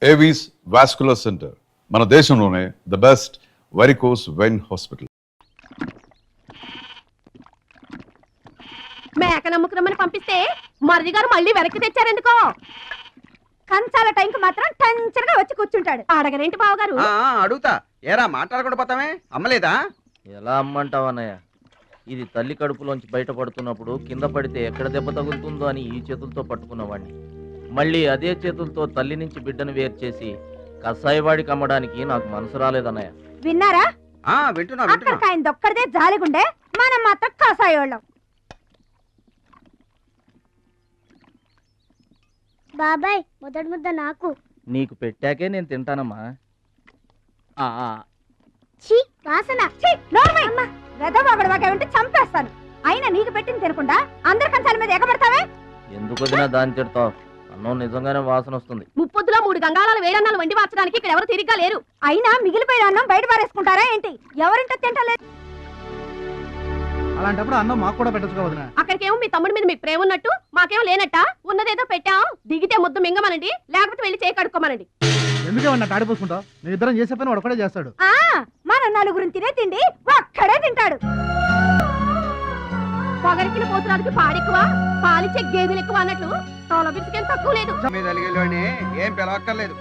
Avis vascular centre మన దేశంలోనే the best varicose vein hospital. మేక నమ్ముకురమ్మని పంపిస్తే మరిది గారు మళ్ళీ వెనక్కి తెచ్చారెందుకో. కంచాల టైంకి మాత్రం టంచరగా వచ్చి కూర్చుంటాడు. అడగరేంటి బావగారు? అడుగుతా. ఏరా మాట్లాడకుండా పోతామే, అమ్మలేదా? ఎలా అమ్మంటావు అన్నయ్య? ఇది తల్లి కడుపులోంచి బయటపడుతున్నప్పుడు కింద పడితే ఎక్కడ దెబ్బ తగులుతుందో అని ఈ చేతులతో పట్టుకున్నవాడిని, మళ్ళీ అదే చేతులతో తల్లి నుంచి బిడ్డను వేరు చేసి కసాయివాడికి అమ్మడానికి నాకు మనసు రాలేదన్నయ్య. విన్నారా? వింటున్నా. అక్కడికి ఆయన దొక్కడిదే జాలిగుండే, మనం మాత్రం కాసాయోళ్ళం. బాబాయ్ మొదటి ముద్ద నాకు. నీకు పెట్టాకే నేను తింటానమ్మా. ఛీ వాసన. వెదవాగడవాగా ఉంటే చంపేస్తాను. అయినా నీకు పెట్టింది తినకుండా అందరి కంచాల మీద ఎగబడతావే. ఎందుకు వదినా దాన్ని తిడతావు? అన్నం నిజంగానే వాసన వస్తుంది. ముప్పొద్దులో 3 గంగాళాలు వేడన్నాలు వండి మార్చడానికి ఇక్కడ ఎవరు తిరిగ్గా లేరు. అయినా మిగిలిపోయిన అన్నం బయట పారేసుకుంటారా ఏంటి? ఎవరింటో తింటలేదు. అలాంటప్పుడు అన్నం మాకు కూడా పెట్టచ్చు వదినా. అక్కడికేమో మీ తమ్ముడి మీద మీకు ప్రేమ ఉన్నట్టు మాకేమో లేనట్ట. ఉన్నదేదో పెట్టాం, దిగితే ముద్దు మింగమనండి, లేకపోతే వెళ్ళి చేయి కడుక్కోమనండి. ఎందుకే వాడిని తాడిపోసుకుంటావు? నేను ఇద్దరం చేసే పని వాడు ఒకడే చేస్తాడు. మన నలుగురిని తినే తిండి ఒక్కడే తింటాడు. పొగరికిన పోతురాదికి పాడెక్కువ, పాలిచ్చే గేదెలు ఎక్కువ అన్నట్లు తోల బిడ్డకేం తక్కువ లేదు. ఏం పిలవక్కర్లేదు.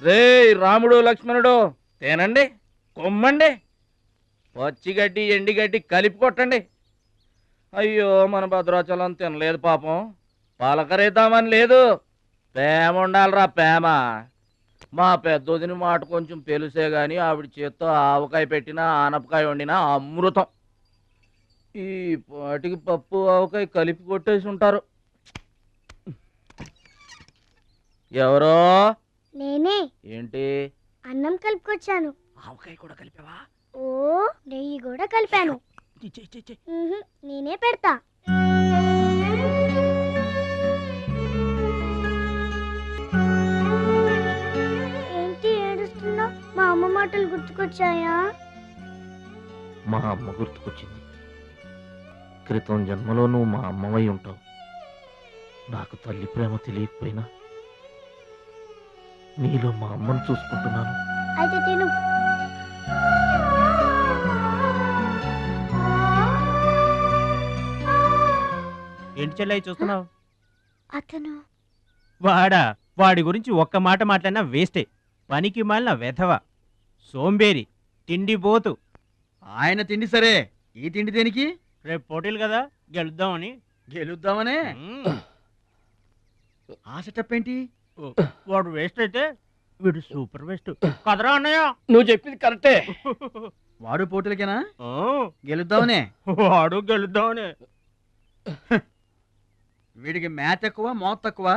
రే రాముడు లక్ష్మణుడు, తేనండి, కొమ్మండి, పచ్చిగడ్డి ఎండిగడ్డి కలిపి కొట్టండి. అయ్యో మన భద్రాచలం తినలేదు పాపం, పలకరేద్దామని లేదు. ప్రేమ ఉండాలిరా ప్రేమ. మా పెద్దోదిని మాట కొంచెం పెలుసే గాని ఆవిడ చేత్తో ఆవకాయ పెట్టినా ఆనపకాయ వండినా అమృతం. ఈ పాటికి పప్పు ఆవకాయ కలిపి కొట్టేసి ఉంటారు. ఎవరో? నేనే. ఏంటి? అన్నం కలుపుకొచ్చాను. ఆవకాయ కూడా కలిపావా? ఓ నెయ్యి కూడా కలిపాను. నేనే పెడతా. ఏంటి ఏడుస్తున్నావు? మా అమ్మ మాటలు గుర్తుకొచ్చాయా? మా అమ్మ గుర్తుకొచ్చింది. క్రితం జన్మలో నువ్వు మా అమ్మవై ఉంటావు. నాకు తల్లి ప్రేమ తెలియకపోయినా నీలో మా అమ్మను చూసుకుంటున్నాను. అయితే తిను. ఏంటి చెల్లై చూస్తున్నావు? అతను వాడి గురించి ఒక్క మాట మాట్లాడినా వేస్టే. పనికి మాలిన వెధవ, సోంబేరి, తిండి పోతు. ఆయన తిండి సరే, ఈ తిండి దేనికి? రేపు పోటీలు కదా, గెలుద్దామని. గెలుద్దామనే? ఆ సెటప్ ఏంటి? వాడు వేస్ట్ అయితే వీడు సూపర్ వేస్ట్ కదరా అన్నయ్య. నువ్వు చెప్పింది కరెక్టే. వాడు పోటీలకేనా? గెలుద్దామనే? వాడు గెలుద్దామని. వీడికి మ్యాథ్ ఎక్కువ, మోత్ తక్కువ.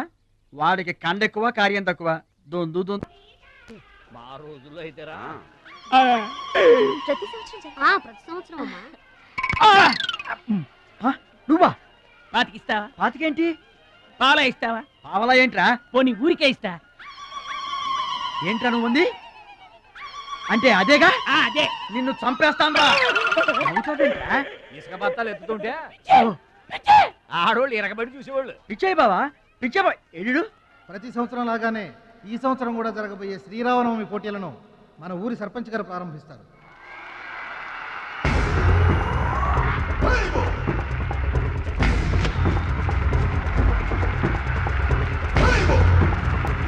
వాడికి కండ ఎక్కువ, కార్యం తక్కువ. దొందు మా రోజుల్లో అయితేరా ప్రతి సంవత్సరం అమ్మా. నువ్వా? పాతికిస్తావా? పాతికేంటి? పాలా ఇస్తావా? పావలా ఏంట్రా? పోనీ ఊరికే ఇస్తా. ఏంట్రా నువ్వు ఉంది అంటే? అదేగా, అదే. నిన్ను చంపేస్తాను. ఇసుక బత్తాలు ఎత్తుతుంటే ఆడోళ్ళు ఇరగబడి చూసేవాళ్ళు. పిచ్చాయి బావా, పిచ్చాయి. ఎడు ప్రతి సంవత్సరం లాగానే ఈ సంవత్సరం కూడా జరగబోయే శ్రీరామనవమి పోటీలను మన ఊరి సర్పంచ్ గారు ప్రారంభిస్తారు.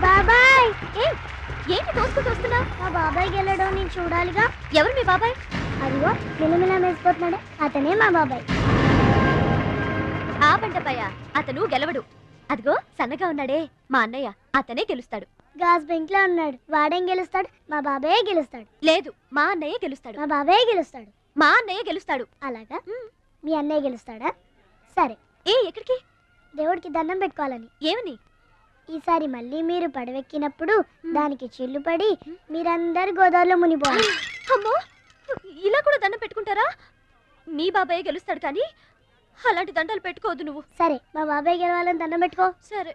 బాబాయ్ ఏంటి తోసుకుంటూ వస్తున్నావు? మా బాబాయ్ గెలడం నేను చూడాలిగా. ఎవరు మీ బాబాయ్? అదిగో మిలమిలా వేసిపోతున్నాడే, అతనే మా బాబాయ్. ఆ బండపయ్య, అతను గెలవడు. అదిగో సన్నగా ఉన్నాడే మా అన్నయ్య, అతనే గెలుస్తాడు. గాజ్ బెంక్ లో ఉన్నాడు, వాడేం గెలుస్తాడు? మా బాబాయ్ గెలుస్తాడు. లేదు, మా అన్నయ్య గెలుస్తాడు. మా బాబాయ్ గెలుస్తాడు. మా అన్నయ్య గెలుస్తాడు. అలాగా? మీ అన్నయ్య గెలుస్తాడా? సరే. ఎక్కడికి? దేవుడికి దండం పెట్టుకోవాలని. ఏమని? ఈసారి మళ్ళీ మీరు పడవెక్కినప్పుడు దానికి చిల్లు పడి మీరందరు గోదావరిలో మునిపోవాలి. అమ్మో, ఇలా కూడా దండం పెట్టుకుంటారా? మీ బాబాయ్ గెలుస్తాడు కానీ అలాంటి దండాలు పెట్టుకోవద్దు నువ్వు. సరే, మా బాబాయ్ గెలవాలని దండం పెట్టుకో. సరే.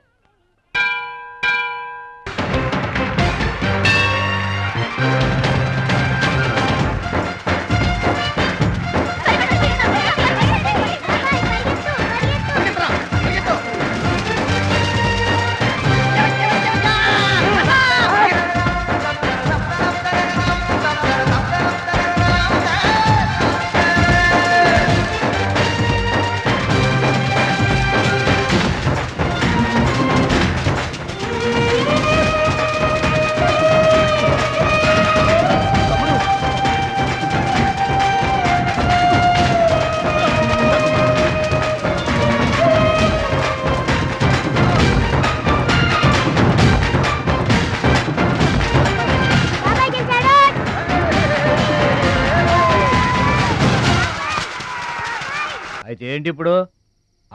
అయితే ఏంటి ఇప్పుడు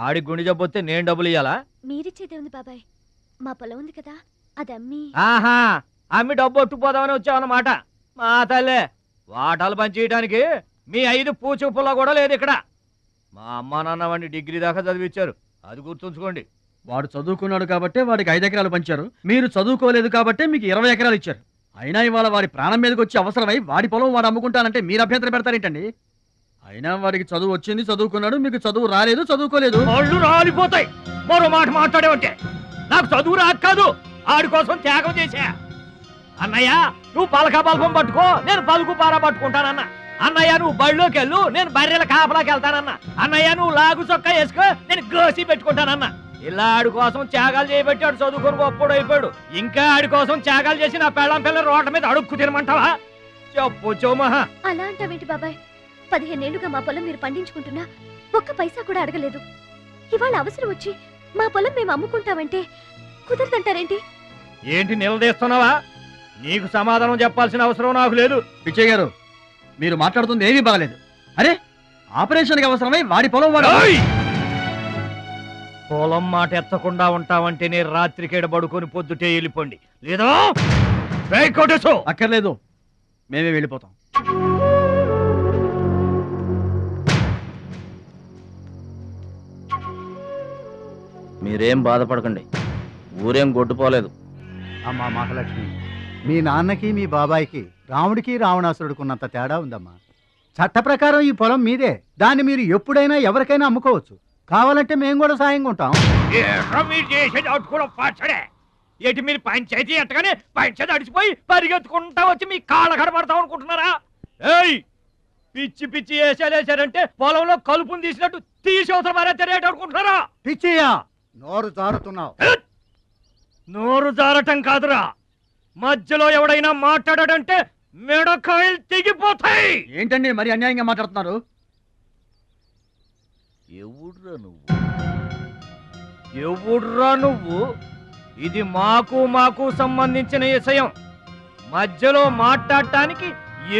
ఆడి గుండె జబ్బు వస్తే నేను డబ్బులు ఇయ్యాలా? మీరిచ్చేదే ఉంది బాబాయ్, మా పొలం ఉంది కదా అది అమ్మి. ఆహా, అమ్మి డబ్బు ఒట్టుకుపోదామని వచ్చావన్నమాట. మా తల్లే, వాటాలు పంచేయడానికి మీ 5 పూచు పుల్ల కూడా లేదు ఇక్కడ. మా అమ్మ నాన్న వాడిని డిగ్రీ దాకా చదివించారు, అది గుర్తుంచుకోండి. వాడు చదువుకున్నాడు కాబట్టే వాడికి 5 ఎకరాలు పంచారు, మీరు చదువుకోలేదు కాబట్టే మీకు 20 ఎకరాలు ఇచ్చారు. అయినా ఇవాళ వాడి ప్రాణం మీదకి వచ్చి అవసరమై వాడి పొలం వాడు అమ్ముకుంటానంటే మీరు అభ్యంతరం పెడతారేంటండి? అయినా వాడికి చదువు వచ్చింది, చదువుకున్నాడు, మీకు చదువు రాలేదు, చదువుకోలేదు. ఒళ్ళు రాలిపోతాయి మరో మాట మాట్లాడేవంటే. నాకు చదువు రాక కాదు, ఆడి కోసం త్యాగం చేశా. అన్నయ్య నువ్వు పలక బల్పం పట్టుకో, నేను పలుకు పార పట్టుకుంటానన్నా. అన్నయ్య నువ్వు బళ్ళోకి వెళ్ళు, నేను బర్రెల కాపలాకి వెళ్తానన్నా. అన్నయ్య నువ్వు లాగు చొక్కా వేసుకో, నేను గోసి పెట్టుకుంటానన్నా. ఇలా ఆడి కోసం త్యాగాలు చేయబట్టి ఆడు చదువుకొని గొప్పడు అయిపోయాడు. ఇంకా ఆడి కోసం త్యాగాలు చేసి నా పెళ్ళం పిల్లల రోడ్ల మీద అడుక్కు తినమంటావా? చెప్పు చోమహా. అలా అంటావేంటి బాబాయ్? 15 ఏళ్లుగా మా పొలం మీరు పండించుకుంటున్నా ఒక్క పైసా కూడా అడగలేదు. ఇవాళ అవసరం వచ్చి మా పొలం మేము అమ్ముకుంటామంటే కుదరదంటారేంటి? ఏంటి నిలదీస్తున్నావా? నీకు సమాధానం చెప్పాల్సిన అవసరం నాకు లేదు. పిచ్చయ్య గారు, మీరు మాట్లాడుతుంది ఏమీ బాగలేదు. అరే, ఆపరేషన్కి అవసరమై వాడి పొలం వాడు. పొలం మాట ఎత్తకుండా ఉంటావంటే నేను రాత్రికేడ పడుకొని పొద్దుటే వెళ్ళిపోండి, లేదా అక్కర్లేదు, మేమే వెళ్ళిపోతాం. మీరేం బాధపడకండి, ఊరేం గొడ్డుపోలేదు. అమ్మా మహాలక్ష్మి, మీ నాన్నకి మీ బాబాయికి రాముడికి రావణాసురుడికి ఉన్నంత తేడా ఉందమ్మా. చట్ట ప్రకారం ఈ పొలం మీదే, దాన్ని మీరు ఎప్పుడైనా ఎవరికైనా అమ్ముకోవచ్చు. కావాలంటే మేము కూడా సాయంగా ఉంటాం. ఏంటి మీరు పంచాయతీ ఎట్టగానే పంచాయతీ అడిచిపోయి పరిగెత్తుకుంటా వచ్చి మీ కాళ్ళ కడబడతాం అనుకుంటున్నారా? ఏయ్, పిచ్చి పిచ్చి వేసారంటే పొలంలో కలుపుని తీసినట్టు తీసి అవసరం మారేట అనుకుంటున్నారా? పిచ్చియా, నోరు జారుతున్నావు. నోరు జారటం కాదురా, మధ్యలో ఎవడైనా మాట్లాడాడంటే మెడకాయలు తెగిపోతాయి. ఏంటండి మరి అన్యాయంగా మాట్లాడుతున్నారు? ఎవడ్రా నువ్వు? ఇది మాకు సంబంధించిన విషయం, మధ్యలో మాట్లాడటానికి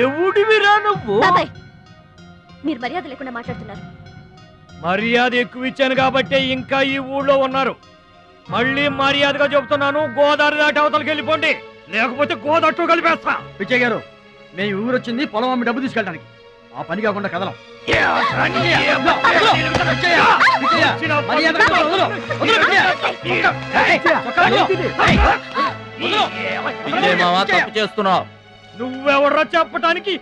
ఎవడివిరా నువ్వు? బాబాయ్, మీరు మర్యాద లేకుండా మాట్లాడుతున్నారు. మర్యాద ఎక్కువ ఇచ్చాను కాబట్టే ఇంకా ఈ ఊళ్ళో ఉన్నారు. మళ్ళీ మర్యాదగా చెబుతున్నాను, గోదావరి దాటి అవతలకి వెళ్ళిపోండి, లేకపోతే గోదట్టు కలిపేస్తా. పిచ్చయ్య గారు, మేము ఊరు వచ్చింది పొలం అమ్మి డబ్బు తీసుకెళ్ళడానికి, ఆ పని కాకుండా కదలం. తప్పు చేస్తున్నావు. నువ్వెవడ్రా చెప్పటానికి?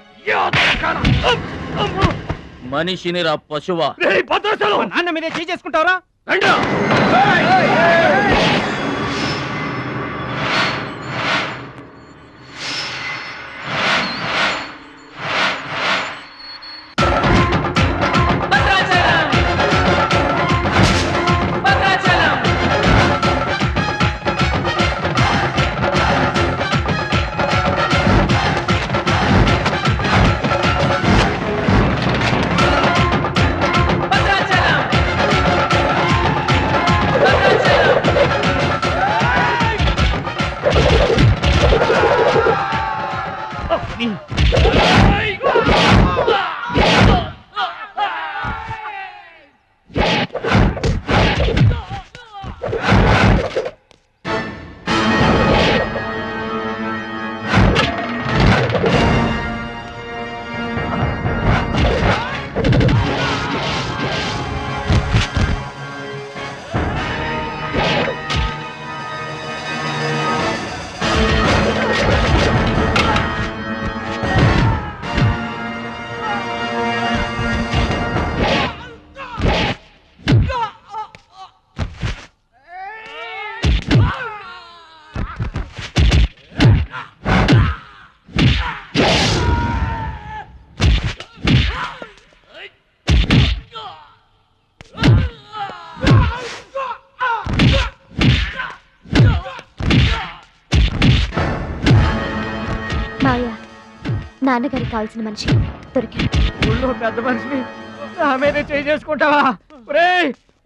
మనిషిని రా పశువా. నాన్న మీదే చేసుకుంటావరా? నాన్నగారికి కావాల్సిన మనిషి దొరికాడు. ఊళ్ళో పెద్ద మనిషిని నా మీద చేసుకుంటావా?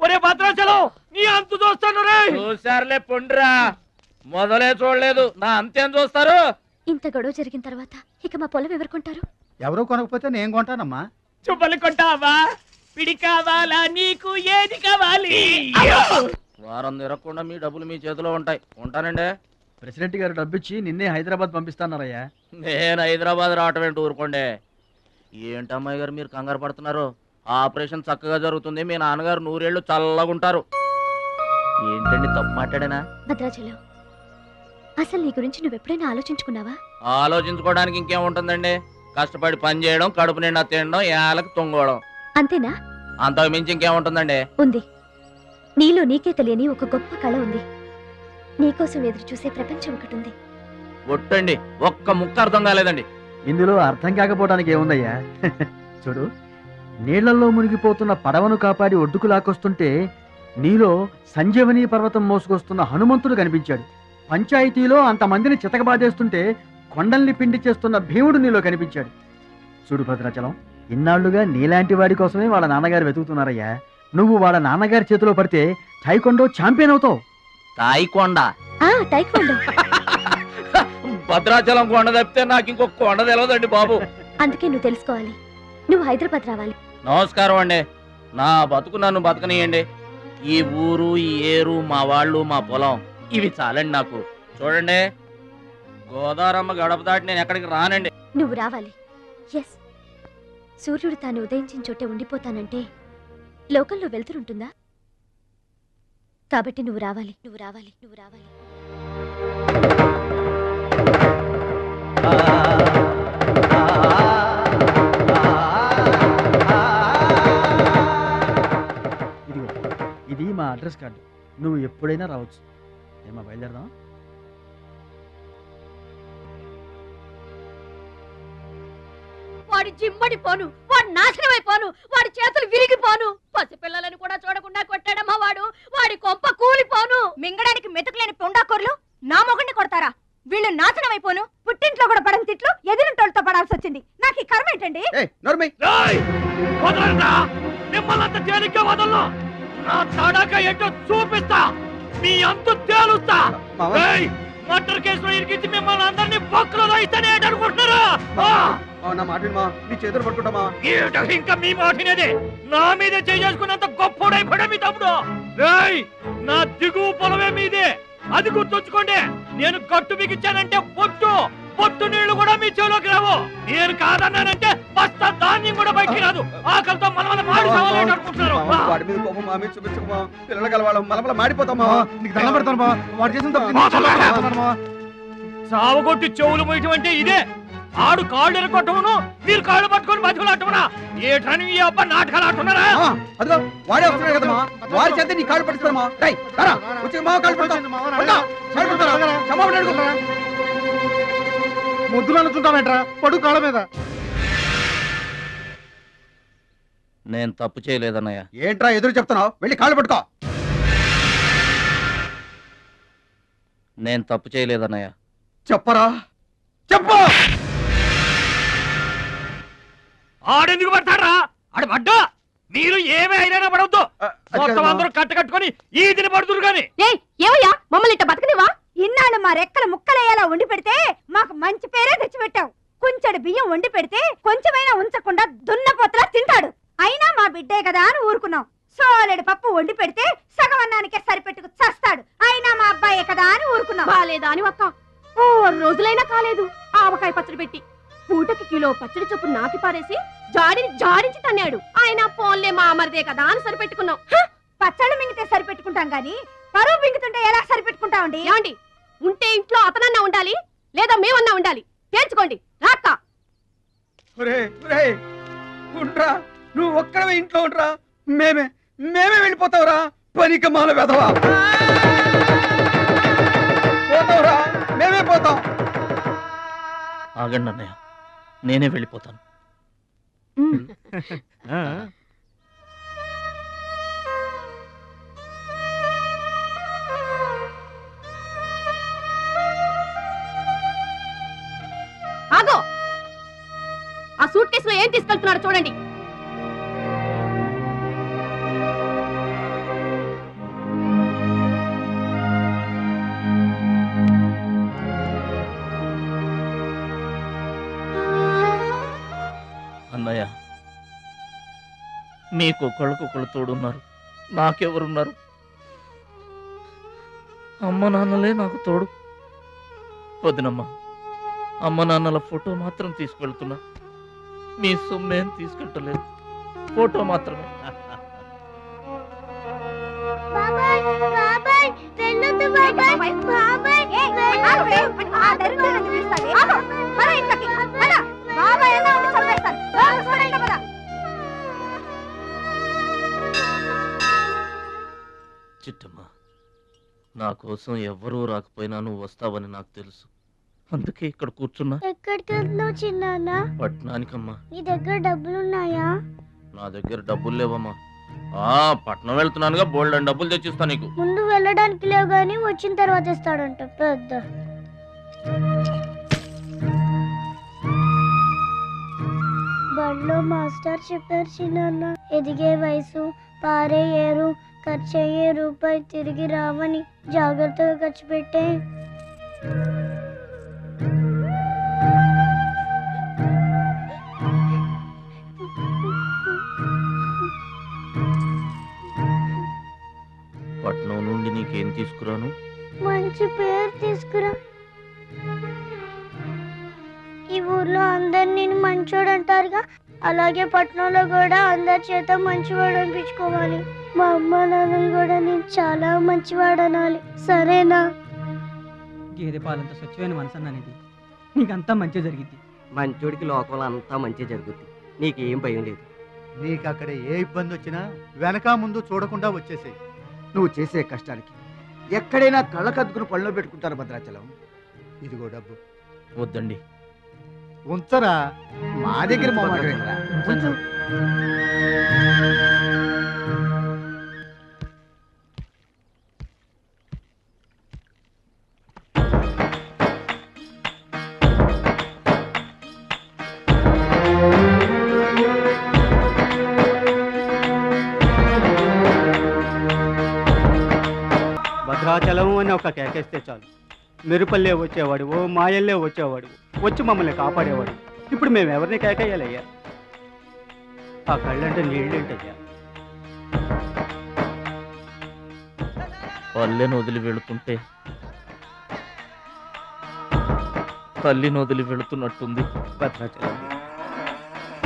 ఒరే భద్రాచలం, నీ అంతు చూస్తాను. చూసారులే పొండ్రా, మొదలే చూడలేదు, నా అంతేం చూస్తారు? ఇంత గొడవ జరిగిన తర్వాత ఇక మా పొలం ఎవరు కొంటారు? ఎవరు కొనకపోతే నేను కొంటానమ్మా. చుబ్బలి కొంటావా? పిడి కావాలా నీకు ఏది కావాలి వారం తిరగకుండా మీ డబ్బులు మీ చేతిలో ఉంటాయి. ఉంటానండి. ప్రెసిడెంట్ గారు డబ్బిచ్చి నిన్నే హైదరాబాద్ పంపిస్తాన్నారయ్యా. నేను హైదరాబాద్ రావటం ఏంటి, ఊరుకోండి. ఏంటమ్మాయి గారు మీరు కంగారు పడుతున్నారు? ఆపరేషన్ చక్కగా జరుగుతుంది. మీ నాన్నగారు 100 ఏళ్ళు చల్లగుంటారు. ఏంటండి తప్పు మాట్లాడానా? భద్రాచలం, అసలు నీ గురించి నువ్వెప్పుడైనా ఆలోచించుకున్నావా? ఆలోచించుకోవడానికి ఇంకేముంటుందండి? కష్టపడి పని చేయడం, కడుపు నిండా తినడం, ఏళ్ళకి తొంగోవడం, అంతేనా? అంతకు మించి ఇంకేముంటుందండి? ఉంది. నీలో నీకే తెలియని ఒక గొప్ప కళ ఉంది. నీకోసం ఎదురు చూసే ప్రపంచం ఒకటి ఉంది. ఒట్టండి, ఒక్క ముక్క అర్థం కాలేదండి. ఇందులో అర్థం కాకపోవడానికి ఏముందయ్యా? చూడు, నీళ్లలో మునిగిపోతున్న పడవను కాపాడి ఒడ్డుకు లాక్కొస్తుంటే నీలో సంజీవని పర్వతం మోసుకొస్తున్న హనుమంతుడు కనిపించాడు. పంచాయతీలో అంతమందిని చితకబాదేస్తుంటే కొండల్ని పిండి చేస్తున్న భీముడు నీలో కనిపించాడు. చూడు భద్రాచలం, ఇన్నాళ్లుగా నీలాంటి వాడి కోసమే వాళ్ళ నాన్నగారు వెతుకుతున్నారయ్యా. నువ్వు వాళ్ళ నాన్నగారి చేతిలో పడితే టైకొండో ఛాంపియన్ అవుతావు. తాయికొండ? టైక్వాండో. భద్రాచలం కొండ తప్పితే నాకు ఇంకొక కొండ తెలియదండి బాబు. అందుకే నువ్వు తెలుసుకోవాలి. నువ్వు హైదరాబాద్ రావాలి. నమస్కారం అండి. నా బతుకు నన్ను బతకనియండి. ఈ ఊరు, ఈ ఏరు, మా వాళ్ళు, మా పొలం, ఇవి చాలండి నాకు. చూడండి, గోదావరమ్మ గడప దాటి నేను ఎక్కడికి రానండి. నువ్వు రావాలి. ఎస్, సూర్యుడు తాను ఉదయించిన చోటే ఉండిపోతానంటే లోకంలో వెళ్తురుంటుందా? కాబట్టి నువ్వు రావాలి, నువ్వు రావాలి, నువ్వు రావాలి. ఇదిగో, ఇది మా అడ్రస్ కార్డు. నువ్వు ఎప్పుడైనా రావచ్చు. ఏమా బయలుదేరదాం? వాడి జిమ్మడిపోను, వాడి నాశనమైపోను, వాడి చేతులు విరిగిపోను. పసిపిల్లలను కూడా చూడకుండా కొట్టాడమ్మా వాడు. వాడి కొంప కూలిపోను. మింగడానికి మెతుకులేని పొండాకోర్లు నా మొగుడిని కొడతారా? వీళ్ళు నాశనమైపోను. పుట్టింట్లో కూడా పడని తిట్లు ఎదిరింటోళ్ళతో పడాల్సి వచ్చింది. నాకు ఈ కర్మ ఏంటండి? మిమ్మల్ని తేలిగ్గా వదలను. నా తడాక ఏంటో చూపిస్తా. మీ అంతు తేలుస్తా. మర్డర్ కేసులో ఇరికించి మిమ్మల్ని అందరినీ పక్కలో ఇస్తానే అనుకుంటున్నారా? నా మాట వినమా, నీ చేతులు పట్టుకుంటామా? ఇంకా మీ మాటినదే. నా మీద చేసుకున్నంత గొప్పోడైపోయా మీ తమ్ముడు. నా దిగువ పొలమే మీదే, అది గుర్తుంచుకోండి. నేను కట్టు బిగించానంటే పొట్టు నీళ్లు కూడా మీ చెవులోకి రావు. నేను కాదన్నానంటే బస్తా ధాన్యం కూడా బయటికి రాదు. ఆకలితో మలమల మాడి సావాలని అనుకుంటున్నారు. వాడి మీద కోపం మా మీద చూపించకమా. పిల్లల కలవాళ్ళ మలమల మాడిపోతామా? నీకు దండం పెడతాను వాడు చేసిన తప్పు. సావగొట్టి చెవులు మొయ్యటం అంటే ఇదే. ఆడు కాళ్ళు ఎరగొట్టమును, మీరు కాళ్ళు పట్టుకొని బతుకులాటమనా? ఏటని ఈ అబ్బా నాటకాలు ఆడుతున్నారా? అదిగో వాడే వస్తున్నాడు కదమ్మా, వాడి చేత నీ కాళ్ళు పడుతున్నామా? ముద్దులు అనుకుంటామేట్రా, పడు కాళ్ళ మీద. నేను తప్పు చేయలేదన్నయ్య. ఏంట్రా ఎదురు చెప్తున్నావు? వెళ్ళి కాళ్ళు పట్టుకో. నేను తప్పు చేయలేదన్నయ్య. చెప్పరా, చెప్పు. ఆడెందుకు పడతారా? ఆడు పడ్డా మీరు ఏమీ అయినా పడవద్దు. మొత్తం అందరూ కట్టుకొని ఈ దిన పడుతురు గాని. ఏమయ్యా, మమ్మల్ని ఇట్ట బతకనివా? ఇన్నాళ్ళు మా రెక్కల ముక్కలయ్యేలా వండి పెడితే మాకు మంచి పేరే తెచ్చిపెట్టావు. కొంచెడు బియ్యం వండి పెడితే కొంచెమైనా ఉంచకుండా దున్నపోతలా తింటాడు. అయినా మా బిడ్డే కదా అని ఊరుకున్నాం. సోలెడు పప్పు వండి పెడితే సగం అన్నానికే సరిపెట్టుకు చస్తాడు. అయినా మా అబ్బాయే కదా అని ఊరుకున్నాం. బాలేదా అని ఒక్క 4 రోజులైనా కాలేదు ఆవకాయ పచ్చడి పెట్టి పూటకి కిలో పచ్చడి చొప్పు నాకి పారేసి జాడించి తన్నాడు. ఆయన పోన్లే మా అమరిదే కదా అని సరిపెట్టుకున్నాం. పచ్చళ్ళు మింగితే సరిపెట్టుకుంటాం గాని పరువు మింగుతుంటే ఎలా సరిపెట్టుకుంటామండి? ఏమండి, ఉంటే ఇంట్లో అతనన్నా ఉండాలి, లేదా మేమన్నా ఉండాలి. తేల్చుకోండి. రాక్క నువ్వు ఒక్కడవే ఇంట్లో ఉండరా. మేమే వెళ్ళిపోతావురా. పనికి మాల వెధవా. పోతావురా, మేమే పోతాం. ఆగండి అన్నయ్య, నేనే వెళ్ళిపోతాను. ఆగో, ఆ సూట్ కేసులో ఏం తీసుకెళ్తున్నారో చూడండి. అన్నయ్య, మీకొకళ్ళకొకళ్ళు తోడున్నారు, నాకెవరున్నారు? అమ్మ నాన్నలే నాకు తోడు. వదినమ్మా, అమ్మ నాన్నల ఫోటో మాత్రం తీసుకెళ్తున్నా, మీ సొమ్మేం తీసుకెళ్ళలేదు, ఫోటో మాత్రమే. బాబాయ్ బాబాయ్ వెళ్ళొద్దు బాబాయ్ బాబాయ్ ఆ దరిద్రుడిని పిలుస్తాను. ఆగు, పద ఇంట్లోకి, పద. బాబాయ్ అన్నా ఉండి చంపేస్తాను. చూడండి పద. చిట్టమ్మా, నా కోసం ఎవ్వరూ రాకపోయినా నువ్వు వస్తావని నాకు తెలుసు, అందుకే ఇక్కడ కూర్చున్నా. ఎక్కడికి వెళ్తున్నావు చిన్నాన్న? పట్నానికమ్మా. నీ దగ్గర డబ్బులున్నాయా? నా దగ్గర డబ్బులు లేవమ్మా. పట్నం వెళ్తున్నానుగా, బోల్డ్ అని డబ్బులు తెచ్చిస్తా నీకు. ముందు వెళ్ళడానికి లేవు గానీ వచ్చిన తర్వాత ఇస్తాడంట పెద్ద. బడిలో మాస్టర్ చెప్పారు చిన్నాన్న, ఎదిగే వయసు, పారే ఏరు, ఖర్చయ్యే రూపాయి తిరిగి రావని, జాగ్రత్తగా ఖర్చు పెట్టే. పట్నం నుండి నీకేం తీసుకురాను? మంచి పేరు తీసుకురా. ఈ ఊర్లో అందరు నేను మంచోడు అంటారుగా, అలాగే పట్నంలో కూడా అందరి చేత మంచివాడు అనిపించుకోవాలి. మా అమ్మ నాన్నలు కూడా నేను చాలా మంచివాడు అనాలి, సరేనా? గేదె పాలంత స్వచ్ఛమైన మనసు అనేది నీకంతా మంచి జరిగింది. మంచోడికి లోకంలో అంతా మంచి జరుగుద్ది, నీకేం భయం లేదు. నీకు అక్కడ ఏ ఇబ్బంది వచ్చినా వెనక ముందు చూడకుండా వచ్చేసేయ్. నువ్వు చేసే కష్టానికి ఎక్కడైనా కళ్ళకద్దుకుని పనిలో పెట్టుకుంటారు భద్రాచలం. ఇదిగో డబ్బు వద్దండి. ఉంచరా. మా దగ్గర మొహమాటమేంట్రా? భద్రాచలం అని ఒక కేకేస్తే చాలు, మెరుపల్లే వచ్చేవాడు, ఓ మాయల్లే వచ్చేవాడు, వచ్చి మమ్మల్ని కాపాడేవాడు. ఇప్పుడు మేము ఎవరిని కేకేయాలయ్యా? ఆ కళ్ళంటే నీళ్ళేంటయ్యా? పల్లెను వదిలి వెళుతుంటే తల్లిని వదిలి వెళుతున్నట్టుంది. భద్రాచలం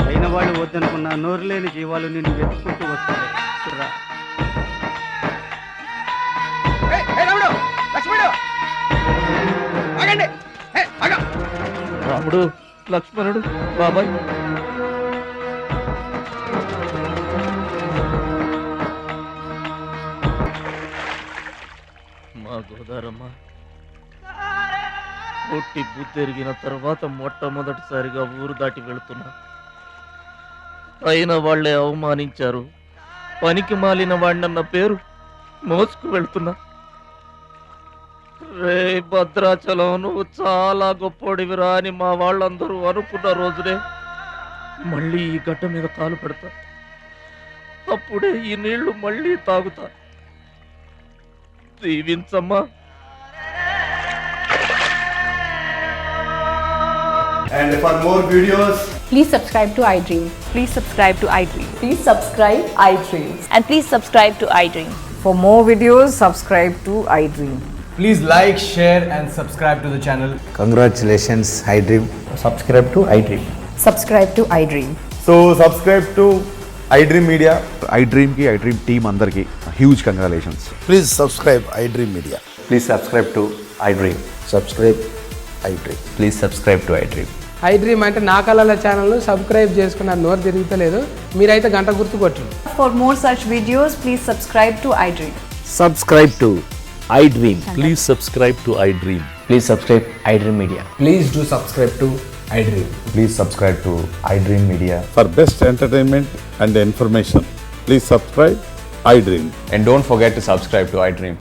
అయిన వాళ్ళు వద్దనుకున్న నోరు లేని జీవాలు నిన్ను వెతుక్కుంటూ వస్తాయి. చూడరా. రాముడు, లక్ష్మణుడు, బాబాయ్. మా గోదారమ్మ పుట్టి బుద్ధెరిగిన తర్వాత మొట్టమొదటిసారిగా ఊరు దాటి వెళుతున్నా. అయిన వాళ్లే అవమానించారు, పనికి మాలిన వాడినన్న పేరు మోసుకు వెళ్తున్నా. రే భద్రాచలం, నువ్వు చాలా గొప్పోడివిరా అని మా వాళ్ళందరూ అనుకున్న రోజునే మళ్ళీ ఈ గడ్డ మీద కాలు పెడతా. అప్పుడే ఈ నీళ్లు మళ్ళీ తాగుతా. దీవించమ్మా. And for more videos, Please subscribe to iDream. Please subscribe to iDream. Please subscribe iDream. And please subscribe to iDream. For more videos, subscribe to iDream. please like, share and subscribe to the channel. Congratulations iDream. Subscribe to iDream. Subscribe to iDream. So subscribe to iDream Media. iDream కి iDream team అందరికి huge congratulations. Please subscribe iDream media. Please subscribe to iDream. Subscribe iDream. Please subscribe to iDream. iDream అంటే నా కళల channel subscribe చేసుకున్న నోరు తిరుగుతలేదు, మీరైతే గంట గుర్తు కొట్టండి. For more such videos, please subscribe to iDream. Subscribe to iDream. Please subscribe to iDream. Please subscribe iDream media. Please do subscribe to iDream. Please subscribe to iDream media. For best entertainment and information please subscribe iDream. And don't forget to subscribe to iDream.